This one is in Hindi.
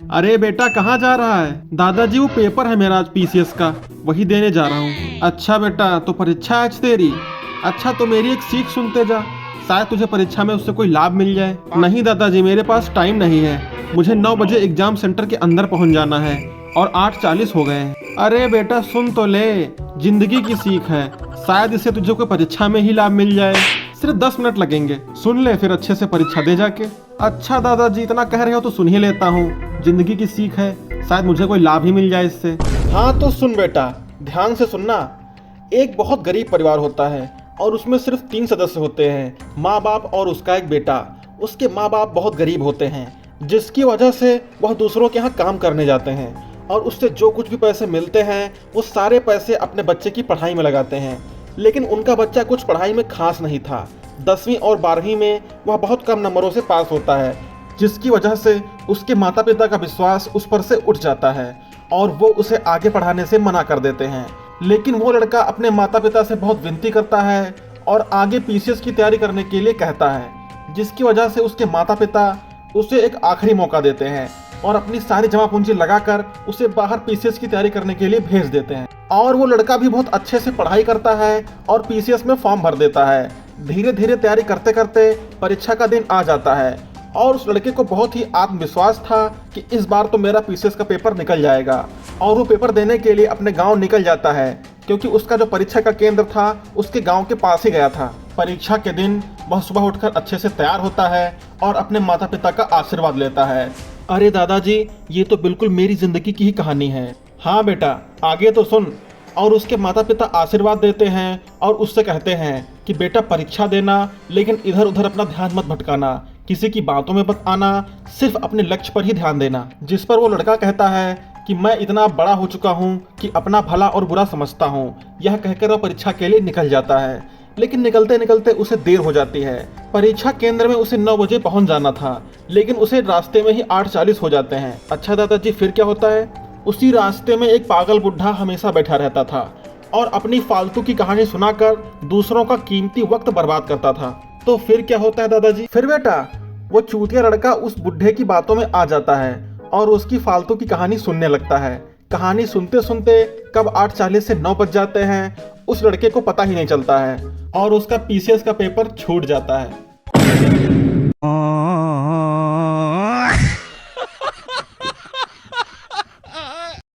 अरे बेटा कहाँ जा रहा है? दादाजी वो पेपर है मेरा आज पीसीएस का, वही देने जा रहा हूँ। अच्छा बेटा, तो परीक्षा है आज तेरी? अच्छा तो मेरी एक सीख सुनते जा, शायद तुझे परीक्षा में उससे कोई लाभ मिल जाए। नहीं दादाजी, मेरे पास टाइम नहीं है, मुझे 9 बजे एग्जाम सेंटर के अंदर पहुँच जाना है और 8:40 हो गए हैं। अरे बेटा सुन तो ले, जिंदगी की सीख है, शायद इससे तुझे कोई परीक्षा में ही लाभ मिल जाए। सिर्फ 10 मिनट लगेंगे, सुन ले फिर अच्छे से परीक्षा दे जाके। अच्छा दादाजी, इतना कह रहे हो तो सुन ही लेता हूँ, जिंदगी की सीख है, शायद मुझे कोई लाभ ही मिल जाए इससे। हाँ तो सुन बेटा, ध्यान से सुनना। एक बहुत गरीब परिवार होता है और उसमें सिर्फ 3 सदस्य होते हैं, माँ बाप और उसका एक बेटा। उसके माँ बाप बहुत गरीब होते हैं, जिसकी वजह से वह दूसरों के यहाँ काम करने जाते हैं और उससे जो कुछ भी पैसे मिलते हैं वो सारे पैसे अपने बच्चे की पढ़ाई में लगाते हैं। लेकिन उनका बच्चा कुछ पढ़ाई में खास नहीं था। 10वीं और 12वीं में वह बहुत कम नंबरों से पास होता है, जिसकी वजह से उसके माता पिता का विश्वास उस पर से उठ जाता है और वो उसे आगे पढ़ाने से मना कर देते हैं। लेकिन वो लड़का अपने माता पिता से बहुत विनती करता है और आगे पीसीएस की तैयारी करने के लिए कहता है, जिसकी वजह से उसके माता पिता उसे एक आखिरी मौका देते हैं और अपनी सारी जमा पूंजी लगाकर उसे बाहर पीसीएस की तैयारी करने के लिए भेज देते हैं। और वो लड़का भी बहुत अच्छे से पढ़ाई करता है और पीसीएस में फॉर्म भर देता है। धीरे धीरे तैयारी करते करते परीक्षा का दिन आ जाता है और उस लड़के को बहुत ही आत्मविश्वास था कि इस बार तो मेरा पीसीएस का पेपर निकल जाएगा। और वो पेपर देने के लिए अपने गांव निकल जाता है, क्योंकि उसका जो परीक्षा का केंद्र था उसके गांव के पास ही गया था। परीक्षा के दिन वह सुबह उठकर अच्छे से तैयार होता है और अपने माता पिता का आशीर्वाद लेता है। अरे दादाजी, ये तो बिल्कुल मेरी जिंदगी की ही कहानी है। हाँ बेटा, आगे तो सुन। और उसके माता पिता आशीर्वाद देते हैं और उससे कहते हैं कि बेटा परीक्षा देना, लेकिन इधर उधर अपना ध्यान मत भटकाना, किसी की बातों में मत आना, सिर्फ अपने लक्ष्य पर ही ध्यान देना। जिस पर वो लड़का कहता है कि मैं इतना बड़ा हो चुका हूँ कि अपना भला और बुरा समझता हूँ। यह कहकर वह परीक्षा के लिए निकल जाता है, लेकिन निकलते निकलते उसे देर हो जाती है। परीक्षा केंद्र में उसे 9 बजे पहुंच जाना था, लेकिन उसे रास्ते में ही 8:40 हो जाते हैं। अच्छा दादाजी, फिर क्या होता है? उसी रास्ते में एक पागल बुढ़ा हमेशा बैठा रहता था और अपनी फालतू की कहानी सुनाकर दूसरों का कीमती वक्त बर्बाद करता था। तो फिर क्या होता है दादाजी? फिर बेटा, वो चूतिया लड़का उस बुढ़े की बातों में आ जाता है और उसकी फालतू की कहानी सुनने लगता है। कहानी सुनते सुनते कब 8:40 से 9 बज जाते हैं उस लड़के को पता ही नहीं चलता है और उसका पीसीएस का पेपर छूट जाता है।